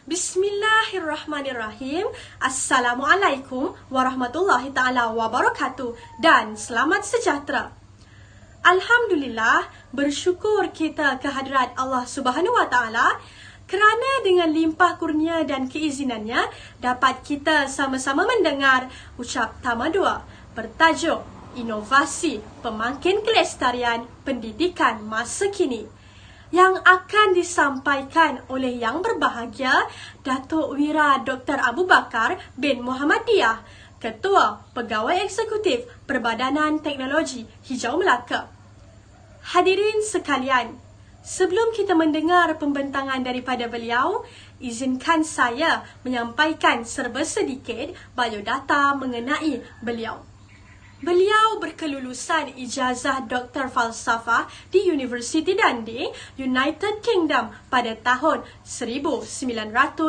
Bismillahirrahmanirrahim. Assalamualaikum warahmatullahi ta'ala wabarakatuh dan selamat sejahtera. Alhamdulillah, bersyukur kita kehadrat Allah Subhanahu wa ta'ala kerana dengan limpah kurnia dan keizinannya dapat kita sama-sama mendengar ucap Tama 2 bertajuk Inovasi Pemangkin Kelestarian Pendidikan Masa Kini yang akan disampaikan oleh Yang Berbahagia Datuk Wira Dr. Abu Bakar bin Muhammadiyah, Ketua Pegawai Eksekutif Perbadanan Teknologi Hijau Melaka. Hadirin sekalian, sebelum kita mendengar pembentangan daripada beliau, izinkan saya menyampaikan serba sedikit biodata mengenai beliau. Beliau berkelulusan ijazah Dr. Falsafah di University Dundee, United Kingdom pada tahun 1994,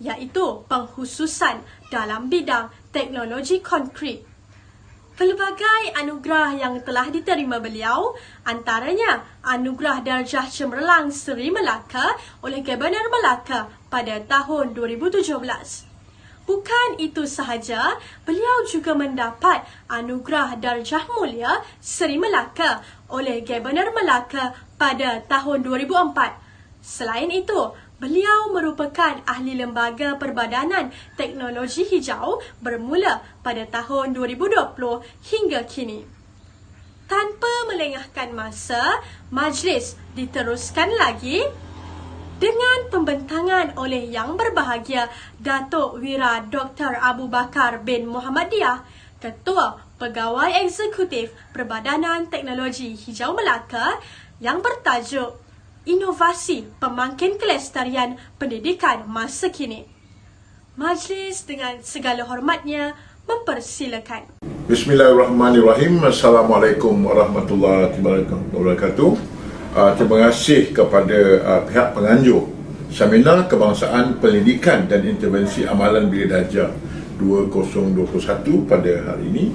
iaitu pengkhususan dalam bidang teknologi konkret. Pelbagai anugerah yang telah diterima beliau, antaranya Anugerah Darjah Cemerlang Seri Melaka oleh Gubernur Melaka pada tahun 2017. Bukan itu sahaja, beliau juga mendapat Anugerah Darjah Mulia Seri Melaka oleh Gubernur Melaka pada tahun 2004. Selain itu, beliau merupakan ahli Lembaga Perbadanan Teknologi Hijau bermula pada tahun 2020 hingga kini. Tanpa melengahkan masa, majlis diteruskan lagi dengan pembentangan oleh Yang Berbahagia Datuk Wira Dr. Abu Bakar bin Muhammadiyah, Ketua Pegawai Eksekutif Perbadanan Teknologi Hijau Melaka, yang bertajuk Inovasi Pemangkin Kelestarian Pendidikan Masa Kini. Majlis dengan segala hormatnya mempersilakan. Bismillahirrahmanirrahim. Assalamualaikum warahmatullahi wabarakatuh. Terima kasih kepada pihak penganjur Seminar Kebangsaan Pendidikan dan Intervensi Amalan Bilik Darjah 2021 pada hari ini.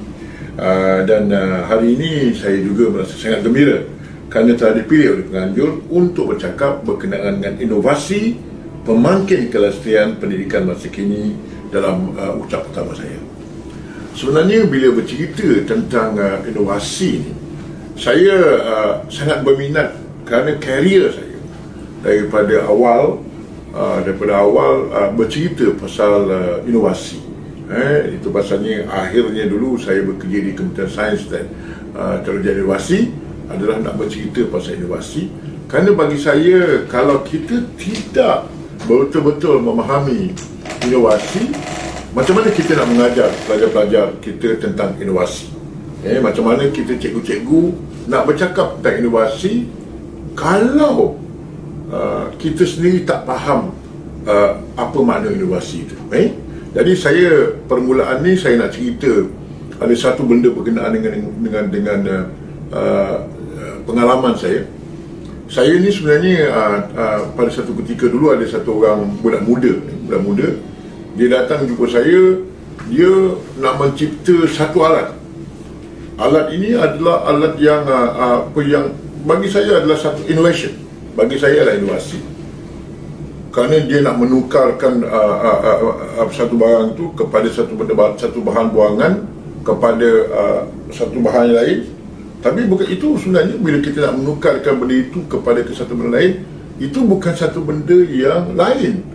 Dan hari ini saya juga merasa sangat gembira kerana telah dipilih oleh penganjur untuk bercakap berkenaan dengan inovasi pemangkin kelestarian pendidikan masa kini dalam ucap pertama saya. Sebenarnya bila bercerita tentang inovasi ini, saya sangat berminat kerana karier saya daripada awal bercerita pasal inovasi. Itu pasalnya akhirnya dulu saya bekerja di Kementerian Sains dan Teknologi Inovasi adalah nak bercerita pasal inovasi. Kerana bagi saya, kalau kita tidak betul-betul memahami inovasi, macam mana kita nak mengajar pelajar-pelajar kita tentang inovasi? Macam mana kita cikgu-cikgu nak bercakap tentang inovasi kalau kita sendiri tak faham apa makna inovasi itu. Jadi saya, permulaan ni saya nak cerita ada satu benda berkenaan dengan pengalaman saya. Saya ni sebenarnya pada satu ketika dulu ada satu orang budak muda, dia datang jumpa saya. Dia nak mencipta satu alat. Alat ini adalah alat yang bagi saya adalah satu innovation. Bagi saya adalah inovasi. Kerana dia nak menukarkan satu barang itu kepada satu bahan buangan kepada satu bahan lain. Tapi bukan itu sebenarnya, bila kita nak menukarkan benda itu kepada satu benda lain, itu bukan satu benda yang lain,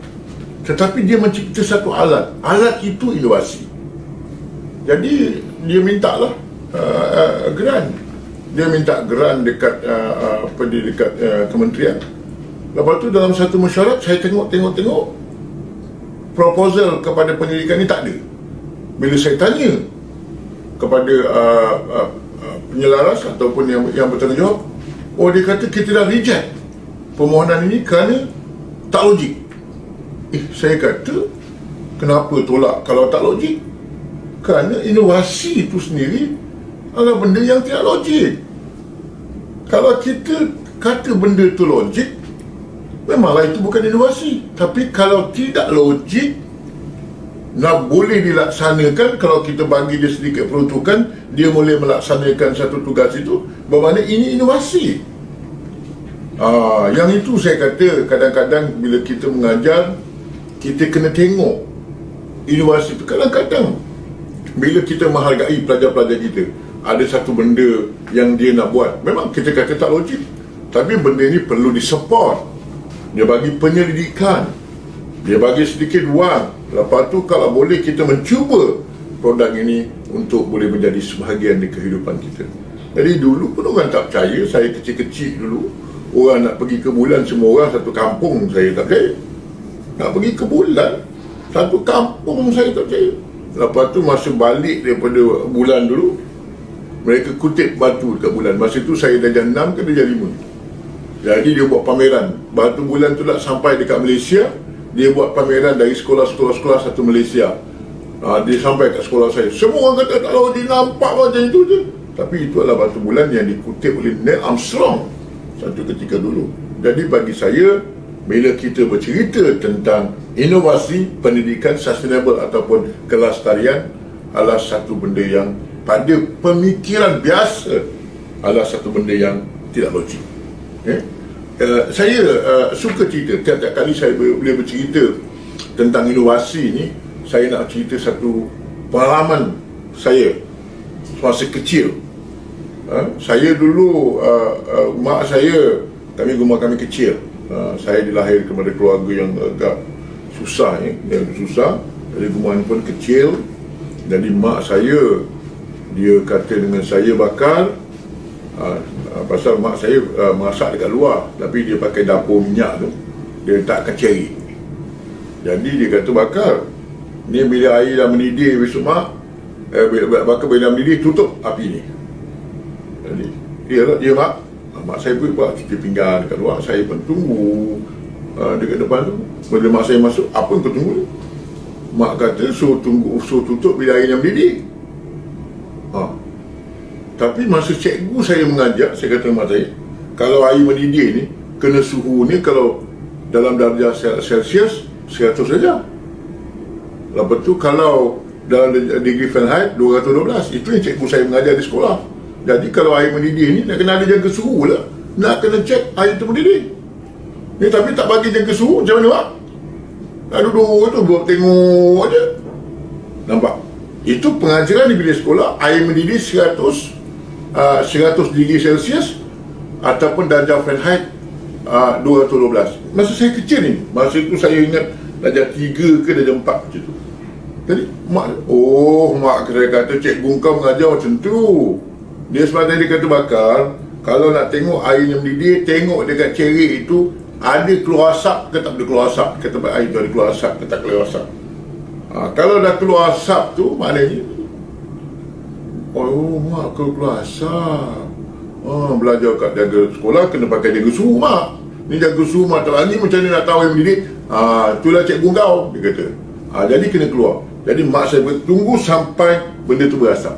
tetapi dia mencipta satu alat. Alat itu inovasi. Jadi dia mintalah grant. Dia minta grant dekat kementerian. Lepas tu dalam satu mesyuarat saya tengok proposal kepada pendidikan ni tak ada. Bila saya tanya kepada penyelaras ataupun yang bertanggungjawab, dia kata kita dah reject permohonan ini kerana tak logik. Saya kata, kenapa tolak kalau tak logik? Kerana inovasi itu sendiri adalah benda yang tidak logik. Kalau kita kata benda itu logik, memanglah itu bukan inovasi. Tapi kalau tidak logik, nak boleh dilaksanakan, kalau kita bagi dia sedikit peruntukan, dia boleh melaksanakan satu tugas itu, bermakna ini inovasi. Yang itu saya kata kadang-kadang bila kita mengajar, kita kena tengok inovasi itu. Kadang-kadang bila kita menghargai pelajar-pelajar kita, ada satu benda yang dia nak buat, memang kita kata tak logik, tapi benda ni perlu disupport. Dia bagi penyelidikan, dia bagi sedikit wang. Lepas tu kalau boleh kita mencuba produk ini untuk boleh menjadi sebahagian di kehidupan kita. Jadi dulu pun orang tak percaya. Saya kecil-kecil dulu, orang nak pergi ke bulan, semua orang satu kampung saya tak percaya. Nak pergi ke bulan, satu kampung saya tak percaya. Lepas tu masa balik daripada bulan dulu, mereka kutip batu dekat bulan. Masa tu saya darjah 6 ke darjah 5. Jadi dia buat pameran. Batu bulan tu nak sampai dekat Malaysia, dia buat pameran dari sekolah-sekolah satu Malaysia. Dia sampai kat sekolah saya. Semua orang kata kalau dia nampak macam itu je. Tapi itu adalah batu bulan yang dikutip oleh Neil Armstrong satu ketika dulu. Jadi bagi saya, bila kita bercerita tentang inovasi pendidikan sustainable ataupun kelestarian, adalah satu benda yang pada pemikiran biasa adalah satu benda yang tidak logik. Saya suka cerita. Tiap-tiap kali saya boleh bercerita tentang inovasi ni, saya nak cerita satu pengalaman saya semasa kecil. Saya dulu, mak saya, rumah kami kecil. Saya dilahir kepada keluarga yang agak susah, yang susah. Jadi rumah ni pun kecil. Jadi mak saya, dia kata dengan saya bakar, pasal mak saya masak dekat luar, tapi dia pakai dapur minyak tu, dia letakkan ceri. Jadi dia kata bakar ni, bila air dah mendidih besok mak, bakar bila dah mendidih, tutup api ni. Jadi ya mak. Mak saya pun buat cuci pinggan dekat luar. Saya pun tunggu dekat depan tu. Bila mak saya masuk, apa yang kau tunggu tu? Mak kata suruh tutup bila air dah mendidih. Tapi masa cikgu saya mengajar, saya kata mak saya, kalau air mendidih ni, kena suhu ni kalau dalam darjah Celsius 100 saja. Lepas tu kalau dalam degree Fahrenheit 212. Itu yang cikgu saya mengajar di sekolah. Jadi kalau air mendidih ni, nak kena ada jaga suhu lah. Nak kena cek air tu mendidih. Ni tapi tak bagi jaga suhu, macam mana mak? Nak duduk tu, buat tengok aja. Nampak? Itu pengajaran di bilik sekolah. Air mendidih 100 degree Celsius ataupun darjah Fahrenheit 212. Masa saya kecil ni, masa itu saya ingat darjah 3 ke darjah 4 macam tu. Jadi mak saya kata, cikgu kau mengajar macam tu. Dia sebab dia kata bakar, kalau nak tengok air yang mendidih, tengok dekat cerik itu ada keluar asap ke tak ada keluar asap. Kata air itu ada keluar asap ke tak keluar asap. Kalau dah keluar asap tu, maknanya mak kalau keluar asap, belajar kat jaga sekolah kena pakai jaga suhu mak. Ni jaga suhu mak tak lagi, macam mana nak tahu yang mendidih? Itulah cikgu kau, dia kata. Jadi kena keluar. Jadi mak saya bertunggu sampai benda tu berasap.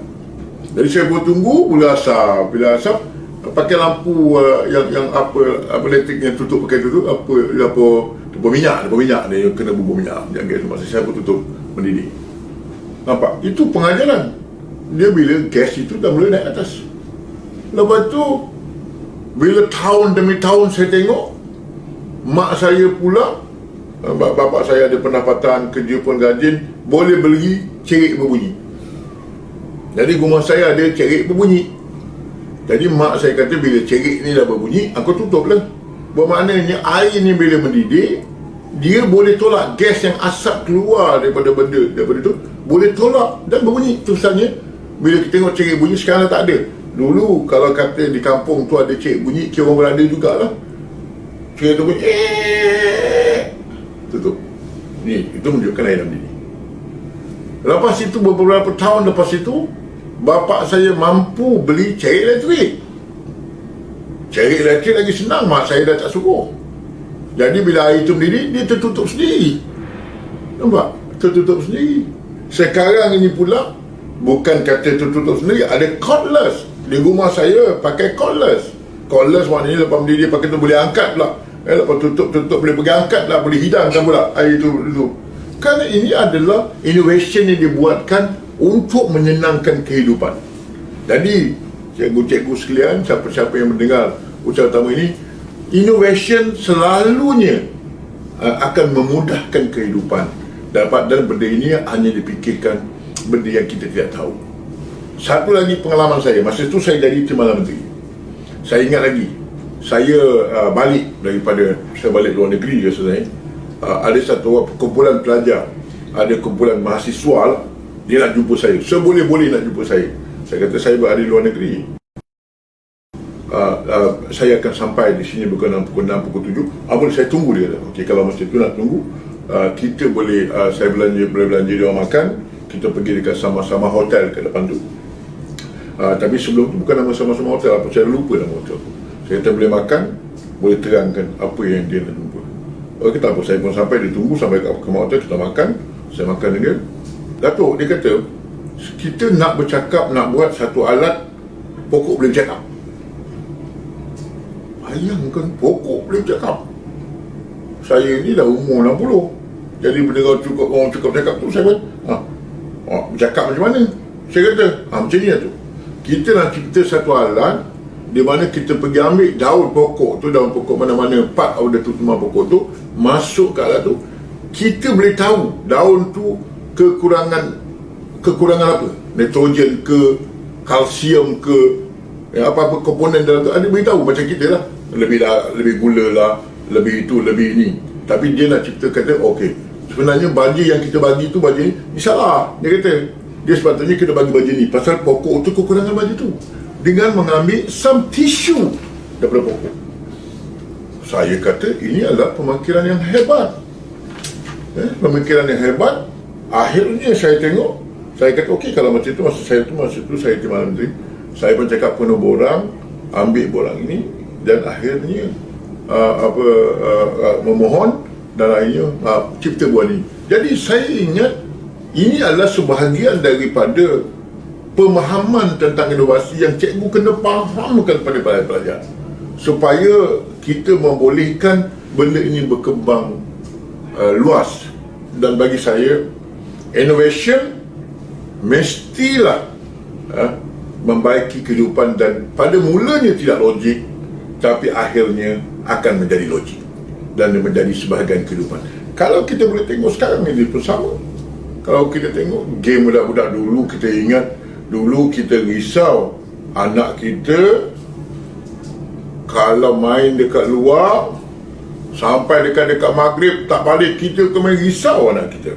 Jadi saya bertunggu, bila asap, pakai lampu yang apa elektrik yang tutup pakai tu apa minyak dia kena bubur minyak. Jangan masa saya pun tutup mendidih. Nampak? Itu pengajaran. Dia bila gas itu dah mula naik atas. Lepas tu bila tahun demi tahun saya tengok, mak saya pula, bapak saya ada pendapatan, kerja pun rajin, boleh beli cerik berbunyi. Jadi rumah saya ada cerik berbunyi. Jadi mak saya kata bila cerik ni dah berbunyi, aku tutup lah. Bermaknanya air ni bila mendidih, dia boleh tolak gas yang asap keluar daripada tu, boleh tolak dan berbunyi. Itu misalnya bila kita tengok cerik bunyi, sekarang tak ada. Dulu kalau kata di kampung tu ada cerik bunyi, kira orang berada jugalah. Cerik tu bunyi, tutup. Ni, itu menunjukkan air dah mendidih. Lepas itu beberapa tahun lepas itu, bapa saya mampu beli cerik elektrik. Cerik elektrik lagi senang, mak saya dah tak suruh. Jadi bila air itu mendidih, dia tertutup sendiri. Nampak? Tertutup sendiri. Sekarang ini pula, bukan kata tertutup sendiri, ada cordless. Di rumah saya pakai cordless. Cordless maknanya lepas mendidih pakai tu boleh angkat pula. Lepas tutup boleh pergi angkat lah, boleh hidangkan pula air itu. Kerana ini adalah innovation yang dibuatkan untuk menyenangkan kehidupan. Jadi cikgu-cikgu sekalian, siapa-siapa yang mendengar ucapan pertama ini, innovation selalunya akan memudahkan kehidupan. Dan benda ini hanya dipikirkan benda yang kita tidak tahu. Satu lagi pengalaman saya, masa itu saya jadi Timbalan Menteri. Saya ingat lagi, saya balik daripada, saya balik luar negeri sebenarnya. Ada satu kumpulan pelajar, ada kumpulan mahasiswa lah, dia nak jumpa saya, seboleh-boleh nak jumpa saya. Saya kata saya berada di luar negeri, saya akan sampai di sini bukan dalam pukul 6, pukul 7. Boleh saya tunggu dia. Okey, kalau masa itu nak tunggu, kita boleh, saya boleh belanja dia orang makan, kita pergi dekat sama-sama hotel kat depan tu. Tapi sebelum tu bukan nama sama-sama hotel, apa saya lupa nama hotel tu. Saya kata boleh makan, boleh terangkan apa yang dia nak jumpa. Okey, tak apa, saya pun sampai, dia tunggu sampai ke hotel, kita makan, saya makan dengan dia. Datuk, dia kata, kita nak bercakap, nak buat satu alat pokok boleh bercakap. Bayangkan, pokok boleh bercakap. Saya ni dah umur 60. Jadi benda orang cakap tu, saya kata, bercakap macam mana? Saya kata, macam ni lah tu. Kita nak cipta satu alat di mana kita pergi ambil daun pokok tu, daun pokok mana-mana, part of the tutuman pokok tu, masuk ke alat tu, kita boleh tahu daun tu kekurangan apa, nitrogen ke, kalsium ke, apa-apa komponen dalam tu, ada beritahu macam kita lah, lebih gula lah, lebih itu, lebih ini. Tapi dia nak cipta, kata okey, sebenarnya baju yang kita bagi tu, baju ni salah. Dia kata dia sepatutnya kita bagi baju ni pasal pokok tu kekurangan baju tu, dengan mengambil some tissue daripada pokok. Saya kata ini adalah pemikiran yang hebat, pemikiran yang hebat. Akhirnya saya tengok, saya kata okey, kalau macam itu, masa itu saya Timbalan Menteri, saya pun cakap penuh borang, ambil borang ini, dan akhirnya memohon, dan akhirnya cipta buah ini. Jadi saya ingat ini adalah sebahagian daripada pemahaman tentang inovasi yang cikgu kena fahamkan kepada pelajar, supaya kita membolehkan benda ini berkembang luas. Dan bagi saya, innovation mestilah membaiki kehidupan, dan pada mulanya tidak logik, tapi akhirnya akan menjadi logik dan menjadi sebahagian kehidupan. Kalau kita boleh tengok sekarang ini pun sama. Kalau kita tengok game budak-budak dulu, kita ingat dulu kita risau anak kita kalau main dekat luar sampai dekat maghrib tak balik, kita kena risau anak kita.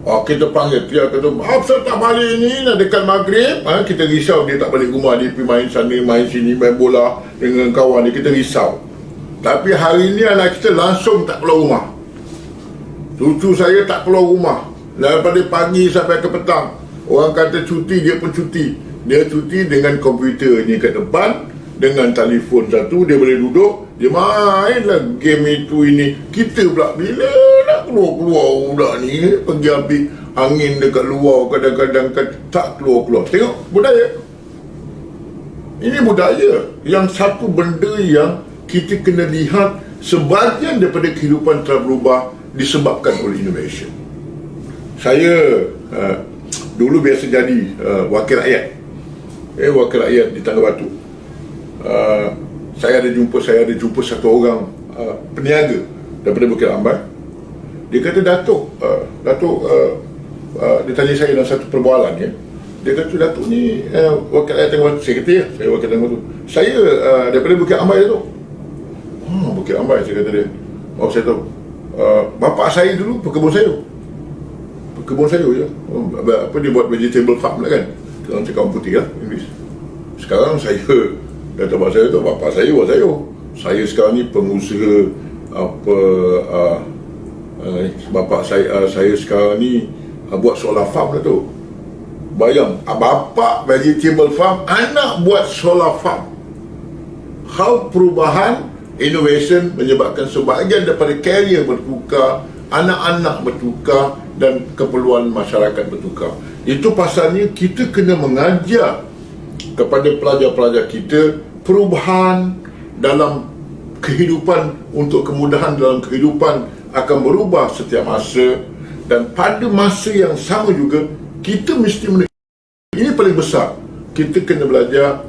Kita panggil dia, kata apa tak balik ni, nak dekat maghrib, kita risau dia tak balik rumah, dia pergi main sana, main sini, main bola dengan kawan dia, kita risau. Tapi hari ni anak kita langsung tak keluar rumah. Cucu saya tak keluar rumah daripada pagi sampai ke petang. Orang kata cuti, dia pun cuti. Dia cuti dengan komputer ni kat depan, dengan telefon satu, dia boleh duduk, dia mainlah game itu ini. Kita pula bila nak keluar budak ni, pergi ambil angin dekat luar, kadang-kadang tak keluar. Tengok budaya. Ini budaya yang satu benda yang kita kena lihat, sebahagian daripada kehidupan telah berubah disebabkan oleh innovation. Saya dulu biasa jadi wakil rakyat. Wakil rakyat di Tangga Batu. Saya ada jumpa satu orang peniaga daripada Bukit Rambai. Dia kata, Datuk, dia tanya saya dalam satu perbualan, ya. Dia kata, Datuk ni wakil rakyat Tangga Batu. Saya kata, ya, saya wakil Tangga Batu. Saya daripada Bukit Rambai, Datuk. Bukit Rambai, saya kata dia. Saya tahu. Bapa saya dulu pekebun sayur je. Dia buat vegetable farm lah kan. Orang cakap orang putih lah, English. Sekarang saya, kata bapa saya tu, bapa saya buat sayur. Saya sekarang ni pengusaha bapa saya sekarang ni buat solar farm lah tu. Bayang, bapa vegetable farm, anak buat solar farm. Hal perubahan, innovation menyebabkan sebahagian daripada karier bertukar, anak-anak bertukar, dan keperluan masyarakat bertukar. Itu pasalnya kita kena mengajar kepada pelajar-pelajar kita perubahan dalam kehidupan, untuk kemudahan dalam kehidupan akan berubah setiap masa. Dan pada masa yang sama juga, kita mesti ini paling besar, kita kena belajar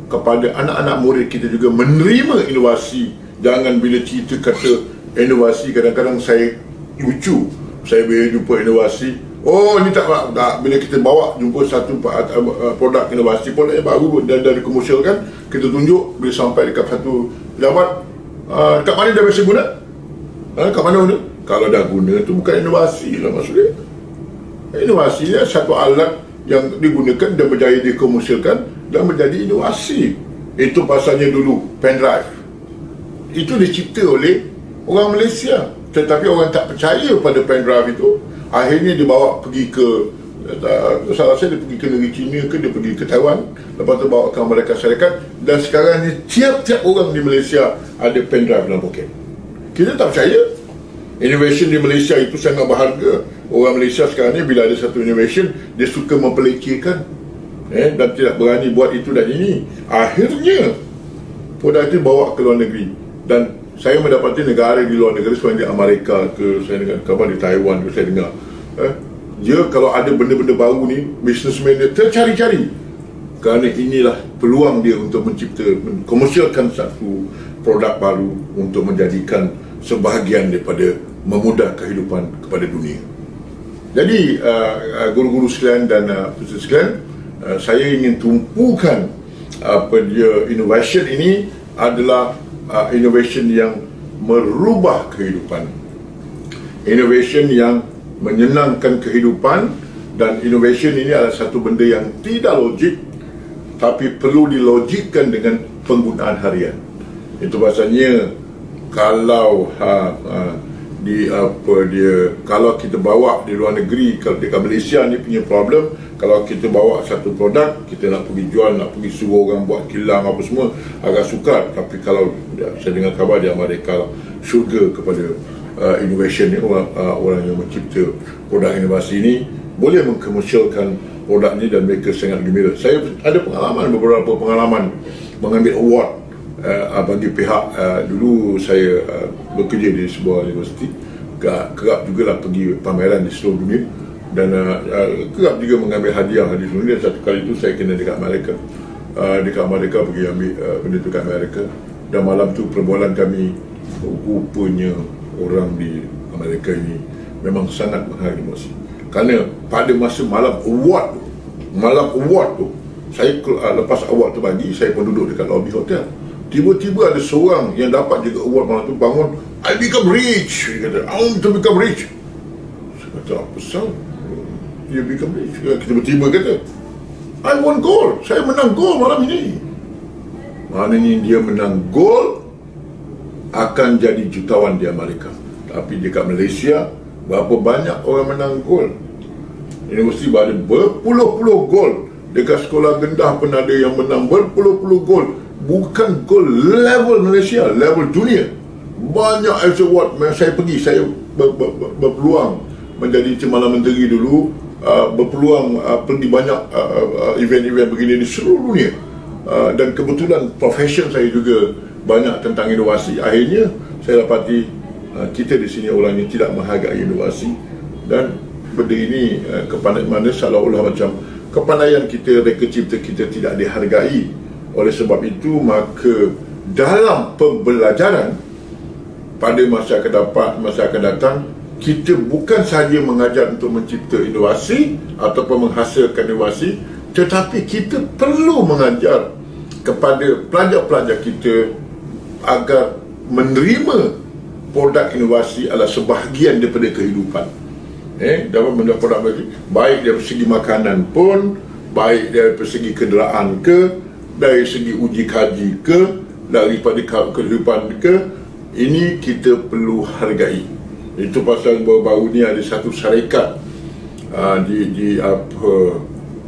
kepada anak-anak murid kita juga menerima inovasi Jangan bila cerita kata inovasi, kadang-kadang saya lucu. Saya bila jumpa inovasi, oh ni tak, bila kita bawa jumpa satu produk inovasi, produk yang baru dan dari komersial kan, kita tunjuk bila sampai dekat satu pejabat, dekat mana dah biasa guna? Kat mana guna? Kalau dah guna tu bukan inovasi lah maksudnya. Inovasi dia satu alat yang digunakan dan berjaya dikomersialkan dan menjadi inovasi. Itu pasalnya dulu pendrive. Itu dicipta oleh orang Malaysia. Tetapi orang tak percaya pada pendrive itu. Akhirnya dibawa pergi ke, salah saya dia pergi ke negeri China ke, dia pergi ke Taiwan, lepas tu bawa ke Amerika Syarikat, dan sekarang ni tiap-tiap orang di Malaysia ada pendrive dalam poket. Kita tak percaya. Innovation di Malaysia itu sangat berharga. Orang Malaysia sekarang ni bila ada satu innovation, dia suka mempelecehkan dan tidak berani buat itu dan ini. Akhirnya produk itu bawa ke luar negeri. Dan saya mendapati negara di luar negeri, seperti di Amerika ke, saya dengar kabar di Taiwan ke, saya dengar dia kalau ada benda-benda baru ni, businessman dia tercari-cari, kerana inilah peluang dia untuk mencipta, komersialkan satu produk baru untuk menjadikan sebahagian daripada memudah kehidupan kepada dunia. Jadi guru-guru sekalian dan peserta sekalian, saya ingin tumpukan innovation ini adalah innovation yang merubah kehidupan, innovation yang menyenangkan kehidupan, dan innovation ini adalah satu benda yang tidak logik tapi perlu dilogikkan dengan penggunaan harian. Itu bahasanya kalau kalau kita bawa di luar negeri, kalau dekat Malaysia ni punya problem, kalau kita bawa satu produk, kita nak pergi jual, nak pergi suruh orang buat kilang apa semua, agak sukar. Tapi kalau saya dengar kabar di Amerika, syurga kepada innovation ni, orang yang mencipta produk inovasi ni boleh mengkomersialkan produk ni dan mereka sangat gembira. Saya ada beberapa pengalaman mengambil award bagi pihak, dulu saya bekerja di sebuah universiti, kerap jugalah pergi pameran di seluruh dunia, dan kerap juga mengambil hadiah di seluruh dunia. Satu kali itu saya kena dekat Amerika, pergi ambil benda tu kat Amerika, dan malam tu perbualan kami, rupanya orang di Amerika ini memang sangat menghargai emosi. Kerana pada masa malam award tu, saya lepas award tu bagi, saya pun duduk dekat lobby hotel. Tiba-tiba ada seorang yang dapat juga award malam tu bangun, I become rich. Dia kata, I want to become rich. Saya kata, apa sah? Dia become rich. Tiba-tiba kata, I won gold. Saya menang gold malam ini. Maknanya dia menang gold, akan jadi jutawan di Amerika. Tapi dekat Malaysia, berapa banyak orang menang gold? Universiti ada berpuluh-puluh gold. Dekat sekolah rendah pun ada yang menang berpuluh-puluh gold. Bukan gold level Malaysia, level dunia. Banyak award. Saya pergi, saya berpeluang menjadi Cemala Menteri dulu, berpeluang pergi banyak event-event begini di seluruh dunia, dan kebetulan profession saya juga banyak tentang inovasi. Akhirnya saya dapati kita di sini orangnya tidak menghargai inovasi, dan benda ini kepandaian mana seolah-olah macam kepandaian kita, reka cipta kita tidak dihargai. Oleh sebab itu, maka dalam pembelajaran pada masa akan datang, kita bukan sahaja mengajar untuk mencipta inovasi ataupun menghasilkan inovasi, tetapi kita perlu mengajar kepada pelajar-pelajar kita agar menerima produk inovasi adalah sebahagian daripada kehidupan. Dapat benda produk baik dari segi makanan pun, baik dari segi kenderaan ke, dari segi uji kaji ke, daripada kehidupan ke, ini kita perlu hargai. Itu pasal baru-baru ni ada satu syarikat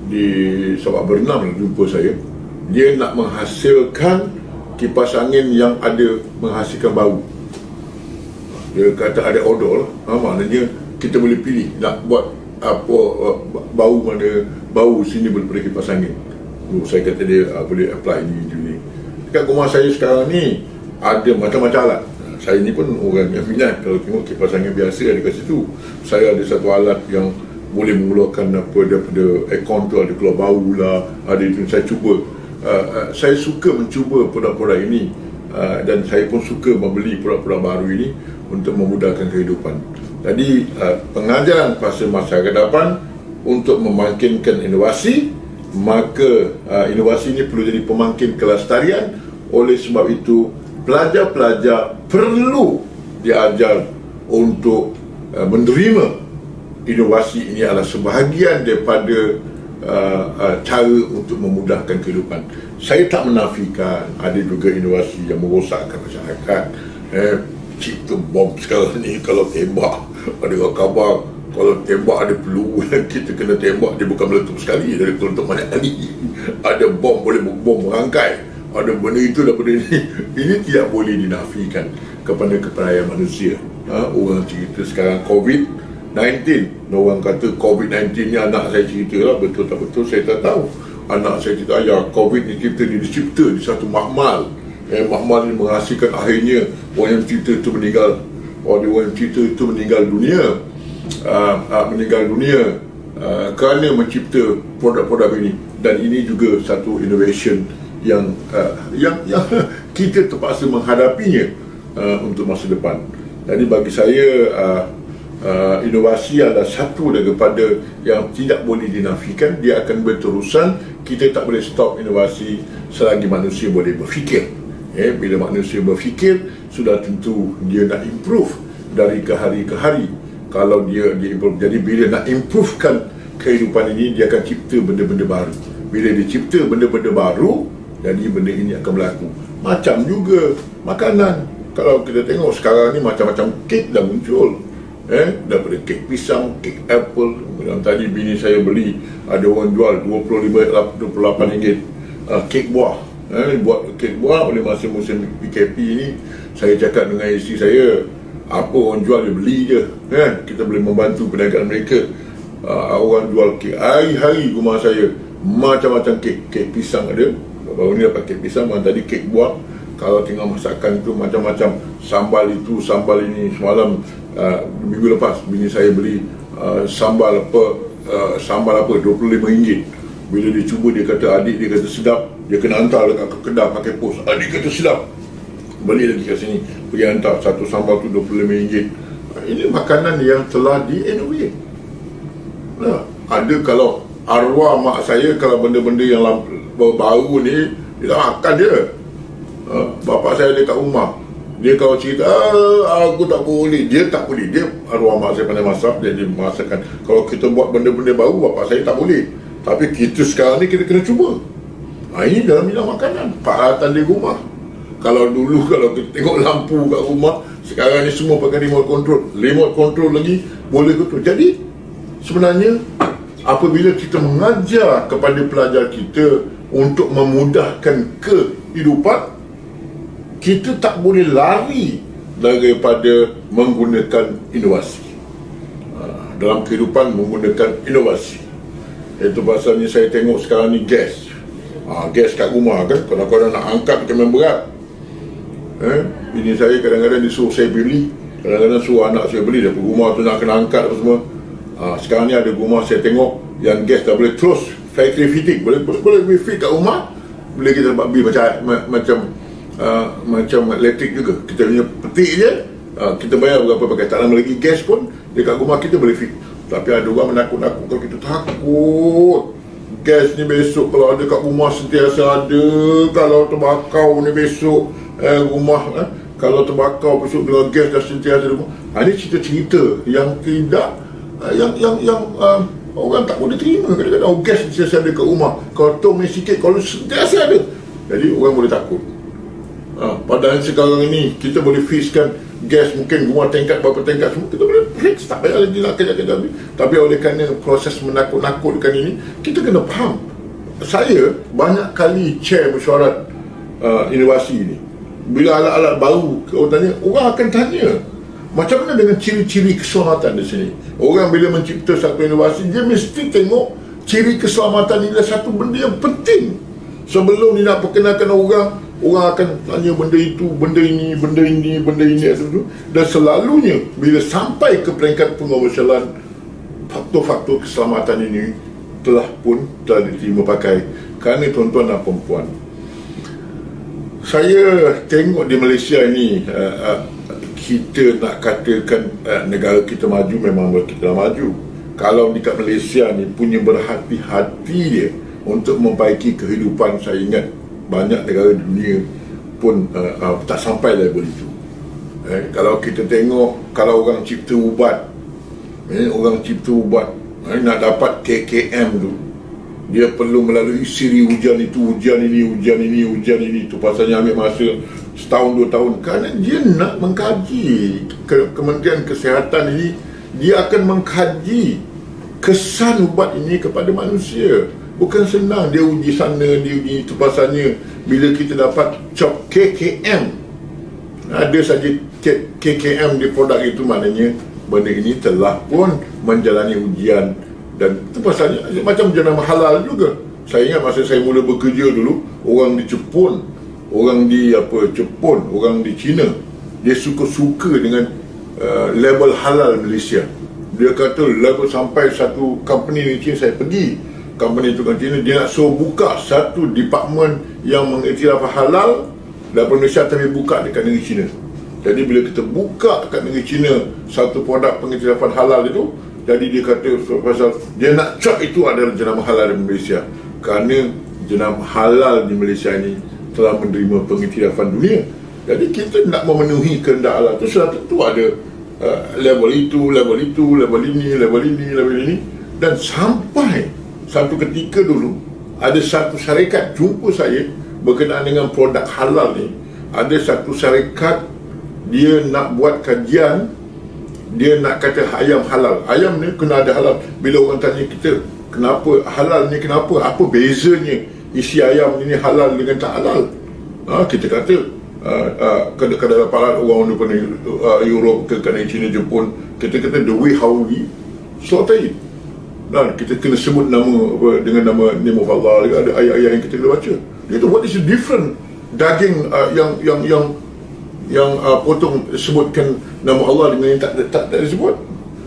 di Sabak Bernam, jumpa saya. Dia nak menghasilkan kipas angin yang ada menghasilkan bau. Dia kata ada odor, maknanya kita boleh pilih nak buat apa, bau mana, bau sini daripada kipas angin. Saya kata dia boleh apply ni. Dekat rumah saya sekarang ni ada macam-macam alat. Saya ni pun orang yang minat, kalau tengok kipas angin biasa ada kat situ. Saya ada satu alat yang boleh mengeluarkan apa daripada aircon tu, ada keluar bau lah, ada itu. Saya cuba, saya suka mencuba produk-produk ini dan saya pun suka membeli produk-produk baru ini untuk memudahkan kehidupan. Jadi pengajaran fasa masa hadapan untuk memangkinkan inovasi, maka inovasi ini perlu jadi pemangkin kelestarian. Oleh sebab itu, pelajar-pelajar perlu diajar untuk menerima inovasi ini adalah sebahagian daripada cara untuk memudahkan kehidupan. Saya tak menafikan ada juga inovasi yang merosakkan masyarakat. Cipta bom sekarang ni, kalau tembak ada khabar, kalau tembak ada peluru yang kita kena tembak, dia bukan meletup sekali, dia meletup banyak kali. Ada bom, boleh bom merangkai, ada benda itu dan benda ini. Ini tidak boleh dinafikan kepada kepercayaan manusia. Orang cerita sekarang COVID-19, orang kata COVID-19 ni anak saya cerita lah, betul tak betul saya tak tahu. Anak saya cerita, ayah, COVID ni dicipta di satu makmal. Makmal ni menghasilkan akhirnya orang yang cerita itu meninggal. Orang yang cerita itu meninggal dunia. Kerana mencipta produk-produk ini. Dan ini juga satu innovation yang kita terpaksa menghadapinya untuk masa depan. Jadi bagi saya inovasi adalah satu daripada yang tidak boleh dinafikan. Dia akan berterusan. Kita tak boleh stop inovasi selagi manusia boleh berfikir. Bila manusia berfikir, sudah tentu dia nak improve dari ke hari ke hari. Kalau dia improve, jadi bila nak improvekan kehidupan ini, dia akan cipta benda-benda baru. Bila dia cipta benda-benda baru, jadi benda ini akan berlaku. Macam juga makanan. Kalau kita tengok sekarang ni macam-macam kek dah muncul. Daripada kek pisang, kek apple. Yang tadi bini saya beli, ada orang jual RM28. Kek buah. Buat kek buah oleh masa musim PKP ni. Saya cakap dengan isteri saya, apa orang jual dia beli je. Kita boleh membantu perniagaan mereka. Orang jual kek hari-hari rumah saya. Macam-macam kek. Kek pisang ada. Baru ni dapat kek pisang, tadi kek buah. Kalau tengok masakan tu macam-macam. Sambal itu, sambal ini. Semalam minggu lepas bini saya beli sambal apa RM25. Bila dia cuba, dia kata adik dia kata sedap, dia kena hantar dekat Kedah pakai pos. Adik kata sedap, beli lagi kat sini, pergi hantar satu sambal tu RM25. Ini makanan yang telah di-innovate. Ada kalau arwah mak saya, kalau benda-benda yang baru ni dia tak makan dia. Bapa saya dekat rumah, dia kalau cerita aku tak boleh, dia tak boleh. Dia arwah mak saya pandai masak, dia masakkan. Kalau kita buat benda-benda baru, bapa saya tak boleh. Tapi kita sekarang ni kita kena cuba. Ini dalam bidang makanan, peralatan di rumah. Kalau dulu kalau kita tengok lampu kat rumah, sekarang ni semua pakai remote control. Remote control lagi boleh control. Jadi sebenarnya apabila kita mengajar kepada pelajar kita untuk memudahkan kehidupan, kita tak boleh lari daripada menggunakan inovasi. Dalam kehidupan menggunakan inovasi. Itu pasalnya saya tengok sekarang ni gas. Gas kat rumah kan, kadang-kadang nak angkat macam yang berat. Bini saya kadang-kadang disuruh saya beli, kadang-kadang suruh anak saya beli. Daripada rumah tu nak kena angkat apa semua. Sekarang ni ada rumah saya tengok yang gas dah boleh terus factory fitting, boleh fit kat rumah. Boleh kita dapat beli macam elektrik juga. Kita punya petik je, kita bayar berapa pakai, tak lama lagi gas pun dekat rumah kita boleh fit. Tapi ada orang menakut-nakutkan kita, takut gas ni besok kalau ada kat rumah sentiasa ada, kalau terbakar ni besok rumah kalau terbakar besok dengan gas dah sentiasa ada rumah. Ini cerita-cerita yang tidak yang orang tak boleh terima. Kadang-kadang gas sentiasa ada kat rumah, kalau tong ni sikit, kalau sentiasa ada, jadi orang boleh takut. Padahal sekarang ini kita boleh fixkan gas, mungkin rumah tingkat berapa tingkat semua kita boleh fix, tak payah lagi nak kerja-kerja. Tapi oleh kerana proses menakut-nakutkan ini, kita kena faham. Saya banyak kali chair mesyuarat inovasi ini. Bila alat-alat baru, orang akan tanya macam mana dengan ciri-ciri keselamatan di sini. Orang bila mencipta satu inovasi, dia mesti tengok ciri keselamatan ini adalah satu benda yang penting. Sebelum dia nak perkenalkan orang akan tanya benda itu, benda ini, dan selalunya bila sampai ke peringkat pengomersialan, faktor-faktor keselamatan ini telah diterima pakai. Kerana tuan-tuan dan puan-puan, Saya tengok di Malaysia ini, kita nak katakan negara kita maju, memang kita dah maju. Kalau dekat Malaysia ni punya berhati-hati dia untuk memperbaiki kehidupan, saya ingat banyak negara di dunia pun tak sampai level itu. Kalau kita tengok, kalau orang cipta ubat, nak dapat KKM tu, dia perlu melalui siri ujian itu, ujian ini. Tu pasalnya ambil masa setahun 2 tahun, kerana dia nak mengkaji. Kementerian Kesihatan ini, dia akan mengkaji kesan ubat ini kepada manusia. Bukan senang dia uji sana, dia uji itu. Pasalnya bila kita dapat cop KKM, ada saja KKM di produk itu, maknanya benda ini telah pun menjalani ujian. Dan itu pasalnya macam jenama halal juga. Saya ingat masa saya mula bekerja dulu, orang di Jepun, orang di Jepun, orang di China, dia suka-suka dengan label halal Malaysia. Dia kata label sampai satu company di China, saya pergi company itu kan China, dia nak suruh buka satu department yang mengiktiraf halal daripada Malaysia, tapi buka dekat negeri China. Jadi bila kita buka dekat negeri China satu produk pengiktirafan halal itu, jadi dia kata pasal dia nak cap itu adalah jenama halal di Malaysia, kerana jenama halal di Malaysia ini telah menerima pengiktirafan dunia. Jadi kita nak memenuhi kehendak Allah itu, sudah tentu ada level itu, level ini, dan sampai satu ketika dulu ada satu syarikat jumpa saya berkenaan dengan produk halal ni. Ada satu syarikat, dia nak buat kajian, dia nak kata ayam halal. Ayam ni kena ada halal. Bila orang tanya kita, kenapa halal ni, kenapa, apa bezanya isi ayam ni halal dengan tak halal, kita kata kadang-kadang orang daripada Europe ke China, Jepun, kita kata the way how we slaughter it. Dan kita kena sebut nama dengan nama name of Allah. Ada ayat-ayat yang kita kena baca. Dia kata what is the different daging yang potong sebutkan nama Allah dengan yang tak disebut.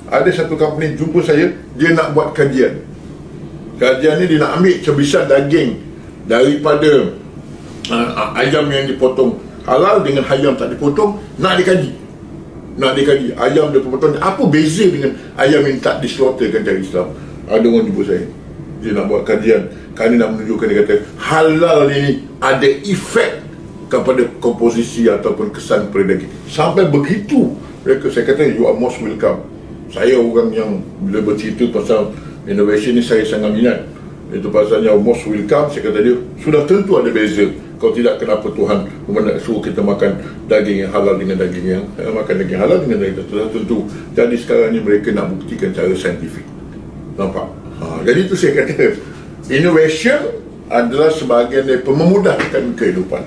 Ada satu company jumpa saya, dia nak buat kajian. Kajian ni dia nak ambil cebisan daging daripada ayam yang dipotong halal dengan ayam tak dipotong, nak dikaji ayam dia potong apa beza dengan ayam yang tak dislaughterkan cara Islam. Ada orang jumpa saya, dia nak buat kajian kerana nak menunjukkan, dia kata halal ini ada efek kepada komposisi ataupun kesan pada daging. Sampai begitu mereka, saya kata you are most welcome. Saya orang yang bila bercerita pasal innovation ni saya sangat minat. Itu pasalnya most welcome. Saya kata dia, sudah tentu ada beza. Kalau tidak, kenapa Tuhan suruh kita makan daging yang halal dengan daging yang makan daging halal dengan daging tak tentu. Jadi sekarang ni mereka nak buktikan cara saintifik. Nampak? Jadi itu saya kata innovation adalah sebahagian daripada memudahkan kehidupan.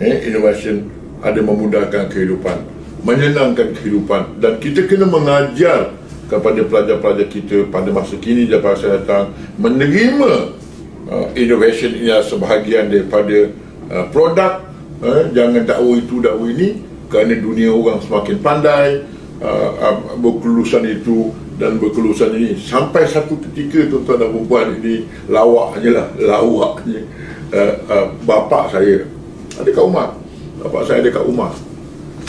Innovation ada memudahkan kehidupan, menyenangkan kehidupan, dan kita kena mengajar kepada pelajar-pelajar kita pada masa kini dan masa datang menerima innovation ini adalah sebahagian daripada produk. Jangan dakwa itu, dakwa ini, kerana dunia orang semakin pandai, berkelulusan itu dan berkelulusan ini. Sampai satu ketika tuan-tuan dan perempuan ini lawaknya. Bapa saya ada kat rumah. Bapak saya ada kat rumah.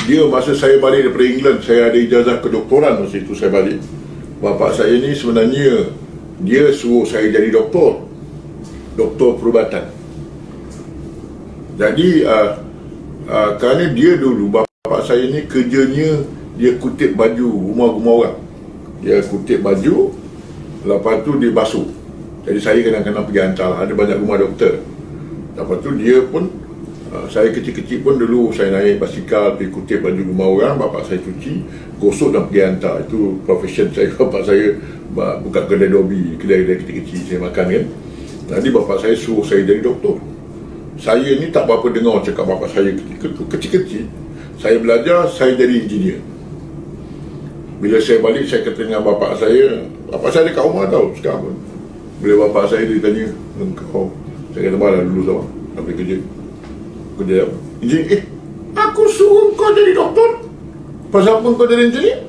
Dia masa saya balik daripada England, saya ada ijazah kedoktoran masa itu saya balik. Bapak saya ni sebenarnya dia suruh saya jadi doktor perubatan. Jadi kerana dia dulu, bapak saya ni kerjanya dia kutip baju rumah-rumah orang. Dia kutip baju, lepas tu dia basuh. Jadi saya kadang-kadang pergi hantar, ada banyak rumah doktor. Lepas tu dia pun, saya kecil-kecil pun dulu saya naik basikal pergi kutip baju rumah orang, bapak saya cuci, gosok dan pergi hantar. Itu profession saya. Bapak saya buka kedai dobi, kedai kecil-kecil saya makan kan. Jadi bapak saya suruh saya jadi doktor. Saya ni tak berapa dengar cakap bapak saya ketika tu, kecil-kecil. Saya belajar, saya jadi engineer. Bila saya balik, saya kata dengan bapak saya ada kat rumah tau sekarang pun. Bila bapak saya ditanya, engkau, saya kata malah dulu tau, sampai kerja apa? Engineer. Aku suruh kau jadi doktor, pasal apa kau jadi engineer?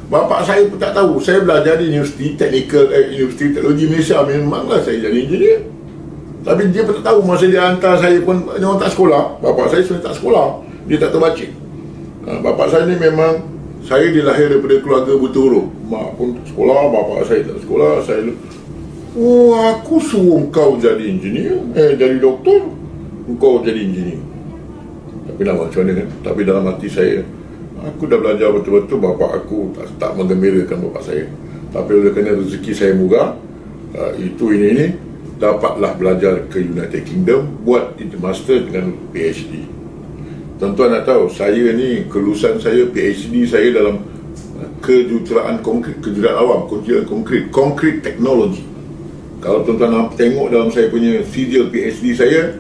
Bapak saya pun tak tahu. Saya belajar di Universiti Teknologi Malaysia, memanglah saya jadi engineer. Tapi dia pun tak tahu, masa dia hantar saya pun, dia orang tak sekolah. Bapa saya sebenarnya tak sekolah, dia tak tahu baca. Bapa saya ni memang, saya dilahir daripada keluarga buta huruf. Mak pun tak sekolah, bapa saya tak sekolah. Saya, oh, aku suruh kau jadi engineer, jadi doktor, kau jadi engineer. Tapi nak macam mana kan? Tapi dalam hati saya, aku dah belajar betul-betul. Bapa aku tak menggembirakan bapa saya. Tapi oleh kerana rezeki saya murah, itu ini dapatlah belajar ke United Kingdom, buat master dengan PhD. Tuan-tuan nak tahu, saya ni kelulusan saya, PhD saya dalam kejuruteraan konkrit, kejuruteraan awam, kejuruteraan konkrit teknologi. Kalau tuan-tuan nak tengok dalam saya punya sijil PhD saya,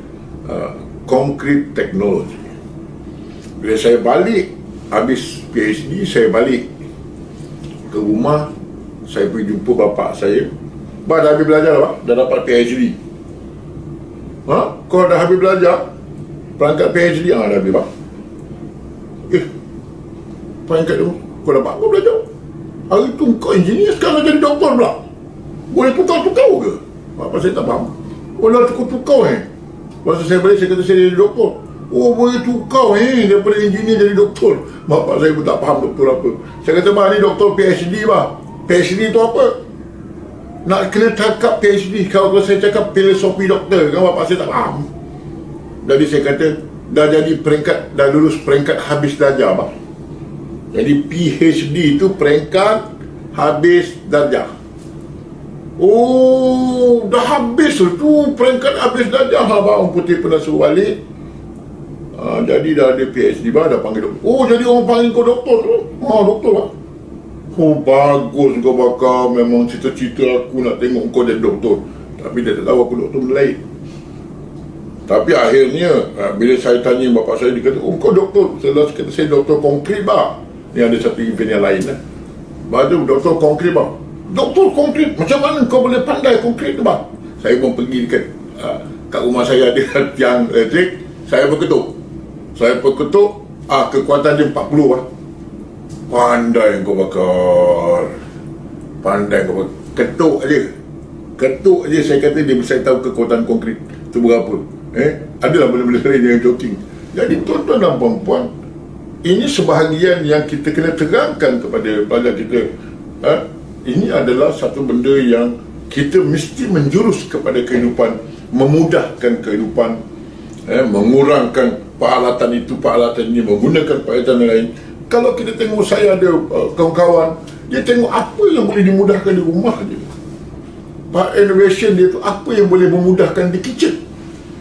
konkrit teknologi. Bila saya balik habis PhD, saya balik ke rumah, saya pergi jumpa bapa saya. Bah, dah habis belajar lah, dah dapat PhD. Kau dah habis belajar perangkat PhD? Dah habis, bah. Perangkat tu kau dapat apa belajar? Hari tu kau engineer, sekarang jadi doktor pula. Boleh tukar-tukar ke? Apa saya tak faham. Oh, dah tukar-tukar Masa saya balik, saya kata saya jadi doktor. Oh, boleh tukar daripada engineer jadi doktor. Bapak saya pun tak faham doktor apa. Saya kata, bah, ni doktor PhD, bah. PhD tu apa? Nak kena cakap PhD. Kalau saya cakap filosofi doktor, kan bapak saya tak faham. Jadi saya kata, dah jadi peringkat, dah lulus peringkat habis darjah, bah. Jadi PhD itu peringkat habis darjah. Oh, dah habis tu peringkat habis darjah. Abang Putih pernah suruh balik. Jadi dah ada PhD, bah, dah panggil doktor. Oh, jadi orang panggil kau doktor tu? Doktor, bah. Oh, bagus kau bakal. Memang cita-cita aku nak tengok kau jadi doktor. Tapi dia tak tahu aku doktor benda lain. Tapi akhirnya bila saya tanya bapak saya, dia kata, oh, kau doktor. Saya kata, saya doktor konkrit, bah. Ni ada satu event yang lain, Baru doktor konkrit, bah. Doktor konkrit, macam mana kau boleh pandai konkrit tu, bah? Saya pun pergi dekat kat rumah saya ada tiang elektrik. Saya berketuk. Kekuatan dia 40, bah. Pandai kau bakar. Ketuk aja saya kata dia bisa tahu kekuatan konkrit tu berapa. Adalah benda-benda lain yang joking. Jadi tuan-tuan dan puan-puan, ini sebahagian yang kita kena terangkan kepada pelajar kita. Ini adalah satu benda yang kita mesti menjurus kepada kehidupan, memudahkan kehidupan, mengurangkan peralatan itu, peralatan ini, menggunakan peralatan lain. Kalau kita tengok, saya ada kawan-kawan, dia tengok apa yang boleh dimudahkan di rumah dia. Pak innovation dia tu, apa yang boleh memudahkan di kitchen.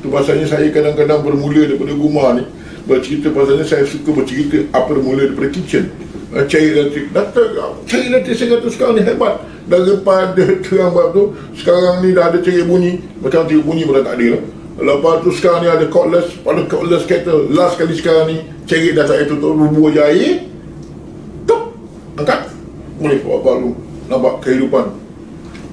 Tu pasalnya saya kadang-kadang bermula daripada rumah ni, bercerita pasalnya saya suka bercerita apa bermula daripada kitchen. Cair elektrik, cair elektrik saya kata sekarang ni hebat. Daripada terang bab tu, sekarang ni dah ada cair bunyi. Macam cair bunyi pun dah tak ada lah. Lepas tu sekarang ni ada cordless. Pada cordless kettle, last kali sekarang ni cerit dah tak tutup, bubuh je air, tuk, angkat, boleh buat baru. Nampak kehidupan.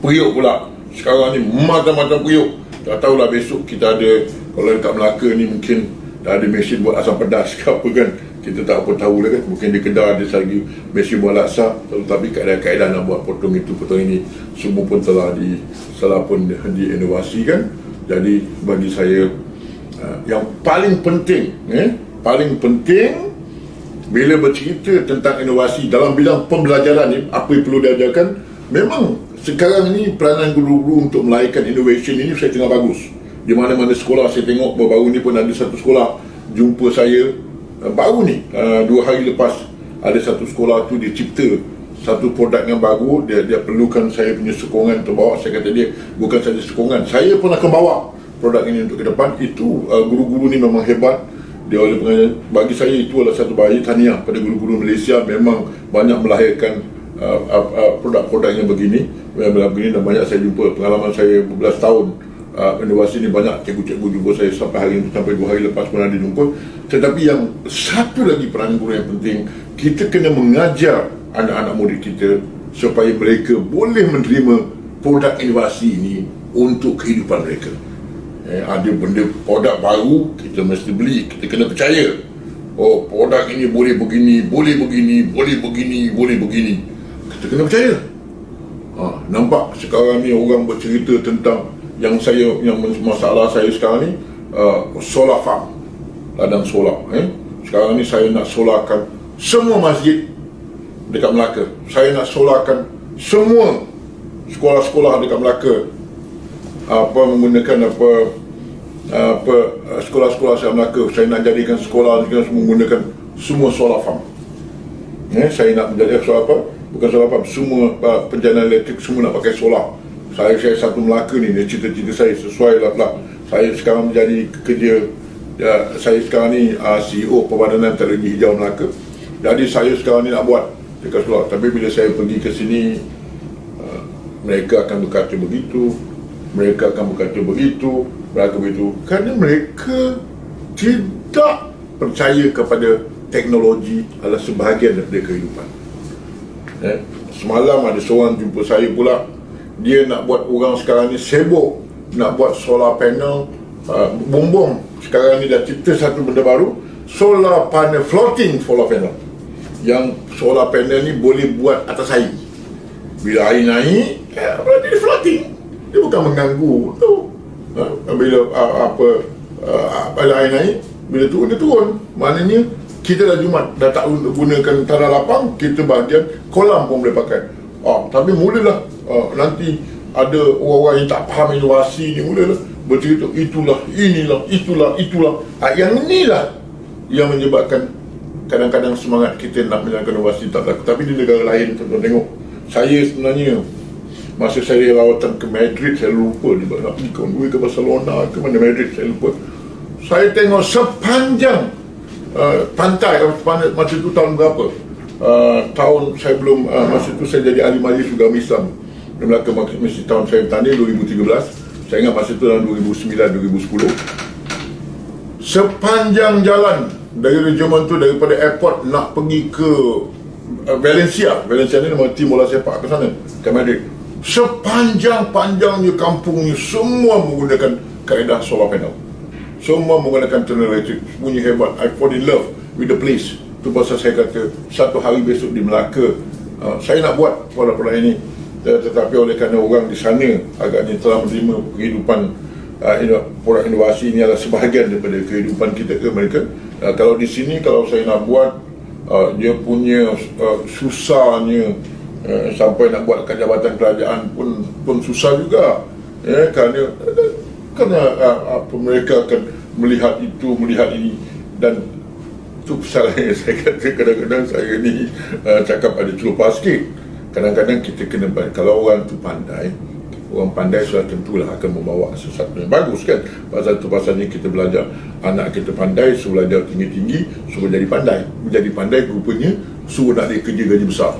Periuk pula, sekarang ni macam-macam periuk. Tak tahulah besok kita ada, kalau dekat Melaka ni mungkin dah ada mesin buat asam pedas ke apa kan, kita tak apa tahu lah kan. Mungkin di Kedah ada lagi mesin buat laksa, tetapi kaedah-kaedah nak buat potong itu, potong ini, semua pun telah diinovasikan. Jadi bagi saya, yang paling penting bila bercerita tentang inovasi dalam bidang pembelajaran ni, apa yang perlu diajarkan, memang sekarang ni peranan guru-guru untuk melahirkan innovation ini saya tengah bagus. Di mana-mana sekolah saya tengok, baru-baru ni pun ada satu sekolah jumpa saya, baru ni 2 hari lepas, ada satu sekolah tu dia cipta satu produk yang baru. Dia perlukan saya punya sokongan untuk bawa. Saya kata dia, bukan saja sokongan, saya pun akan bawa produk ini untuk ke depan. Itu guru-guru ni memang hebat. Dia oleh pengajar, bagi saya itu adalah satu bayi tahniah pada guru-guru Malaysia. Memang banyak melahirkan produk-produk yang begini, dan banyak saya jumpa. Pengalaman saya berbelas tahun inovasi ni, banyak cikgu-cikgu jumpa saya sampai hari ini, sampai 2 hari lepas pun ada jumpa. Tetapi yang satu lagi peranan guru yang penting, kita kena mengajar anak-anak murid kita supaya mereka boleh menerima produk inovasi ini untuk kehidupan mereka. Ada benda produk baru, kita mesti beli, kita kena percaya. Oh, produk ini boleh begini, boleh begini, boleh begini, boleh begini. Kita kena percaya. Nampak sekarang ni orang bercerita tentang yang masalah saya sekarang ni solar farm, ladang solar. Sekarang ni saya nak solarkan semua masjid dekat Melaka. Saya nak solarkan semua sekolah-sekolah dekat Melaka, menggunakan sekolah-sekolah saya Melaka. Saya nak jadikan sekolah dengan menggunakan semua solar farm. Saya nak menjadi solar apa? Bukan solar farm, semua penjana elektrik semua nak pakai solar. Saya satu Melaka ni, cita-cita saya sesuai lah. Saya sekarang menjadi kerja, saya sekarang ni CEO Perbadanan Teknologi Hijau Melaka. Jadi saya sekarang ni nak buat dekat sekolah. Tapi bila saya pergi ke sini, mereka akan berkata begitu, mereka akan berkata begitu, mereka begitu. Kerana mereka tidak percaya kepada teknologi adalah sebahagian daripada kehidupan. Semalam ada seorang jumpa saya pula, dia nak buat, orang sekarang ni sibuk nak buat solar panel, bumbung. Sekarang ni dah cipta satu benda baru, solar panel, floating solar panel. Yang solar panel ni boleh buat atas air. Bila air naik, dia floating. Dia bukan mengganggu tu. Bila bila air naik, bila turun dia turun. Maknanya kita dah Jumat, dah tak gunakan tanah lapang, kita bahagian kolam pun boleh pakai. Tapi mulalah nanti ada orang-orang yang tak faham inovasi ni, mulalah bercerita itulah, inilah, itulah. Yang inilah yang menyebabkan kadang-kadang semangat kita nak menjalankan inovasi tak berlaku. Tapi di negara lain, tuan-tuan tengok, saya sebenarnya masa saya rawatan ke Madrid, saya lupa dia nak pergi ke Barcelona ke mana, Madrid saya lupa. Saya tengok sepanjang pantai, masa itu tahun berapa? Tahun saya belum, masa itu saya jadi ahli majlis agama Islam di Melaka, mesti tahun saya bertanding 2013. Saya ingat masa itu dalam 2009-2010. Sepanjang jalan dari Jerman tu, daripada airport nak pergi ke Valencia ni nama tim bola sepak ke sana, ke Madrid. Sepanjang-panjangnya kampungnya semua menggunakan kaedah solar panel. Semua menggunakan tenaga elektrik. Punya hebat. I fall in love with the place. Itu pasal saya kata satu hari besok di Melaka saya nak buat pola-pola ini. Tetapi oleh kerana orang di sana agaknya telah menerima kehidupan produk inovasi ini adalah sebahagian daripada kehidupan kita ke mereka. Kalau di sini, kalau saya nak buat, dia punya susahnya, sampai nak buat kat jabatan kerajaan pun susah juga. Kerana mereka akan melihat itu, melihat ini, dan itu salahnya saya kata kadang-kadang saya ni cakap ada celupa sikit. Kadang-kadang kita kena, kalau orang tu pandai, orang pandai sudah tentulah akan membawa sesuatu yang bagus kan. Pasal tu pasalnya kita belajar, anak kita pandai, suruh belajar tinggi-tinggi, suruh jadi pandai. Menjadi pandai rupanya suruh nak dia kerja gaji besar.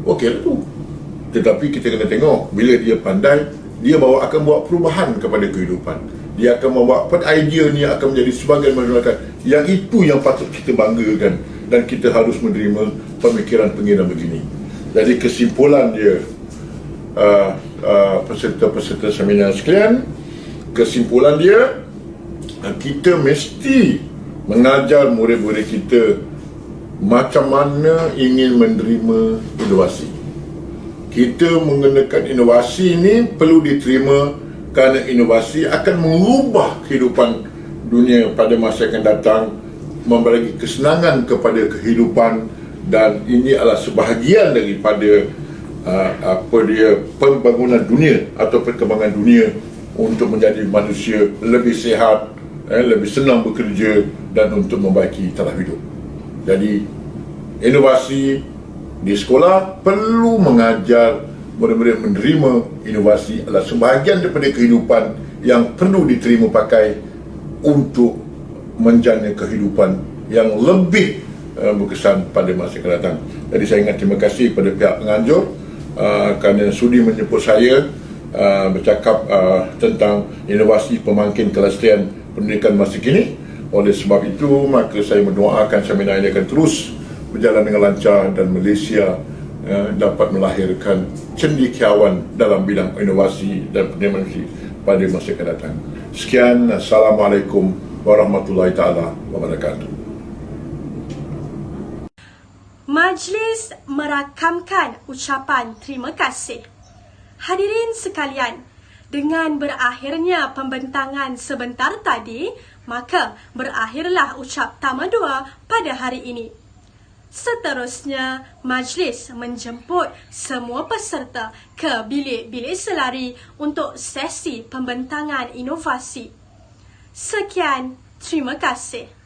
Okey lah tu. Tetapi kita kena tengok, bila dia pandai, dia akan bawa perubahan kepada kehidupan. Dia akan membawa idea ni akan menjadi sebagian masyarakat. Yang itu yang patut kita banggakan, dan kita harus menerima pemikiran-pemikiran begini. Jadi kesimpulan dia, peserta-peserta seminar sekalian, kesimpulan dia, kita mesti mengajar murid-murid kita macam mana ingin menerima inovasi. Kita menggunakan inovasi ini perlu diterima kerana inovasi akan mengubah kehidupan dunia pada masa akan datang, memberi kesenangan kepada kehidupan, dan ini adalah sebahagian daripada pembangunan dunia atau perkembangan dunia untuk menjadi manusia lebih sihat, lebih senang bekerja, dan untuk membaiki taraf hidup. Jadi inovasi di sekolah perlu mengajar murid-murid menerima inovasi adalah sebahagian daripada kehidupan yang perlu diterima pakai untuk menjana kehidupan yang lebih berkesan pada masa akan datang. Jadi saya ingat terima kasih kepada pihak penganjur kerana sudi menjemput saya bercakap tentang inovasi pemangkin kelestarian pendidikan masa kini. Oleh sebab itu, maka saya mendoakan seminar ini akan terus berjalan dengan lancar dan Malaysia dapat melahirkan cendekiawan dalam bidang inovasi dan pendidikan pada masa akan datang. Sekian, Assalamualaikum warahmatullahi taala wabarakatuh. Majlis merakamkan ucapan terima kasih. Hadirin sekalian, Dengan berakhirnya pembentangan sebentar tadi, maka berakhirlah ucap Tama 2 pada hari ini. Seterusnya, majlis menjemput semua peserta ke bilik-bilik selari untuk sesi pembentangan inovasi. Sekian, terima kasih.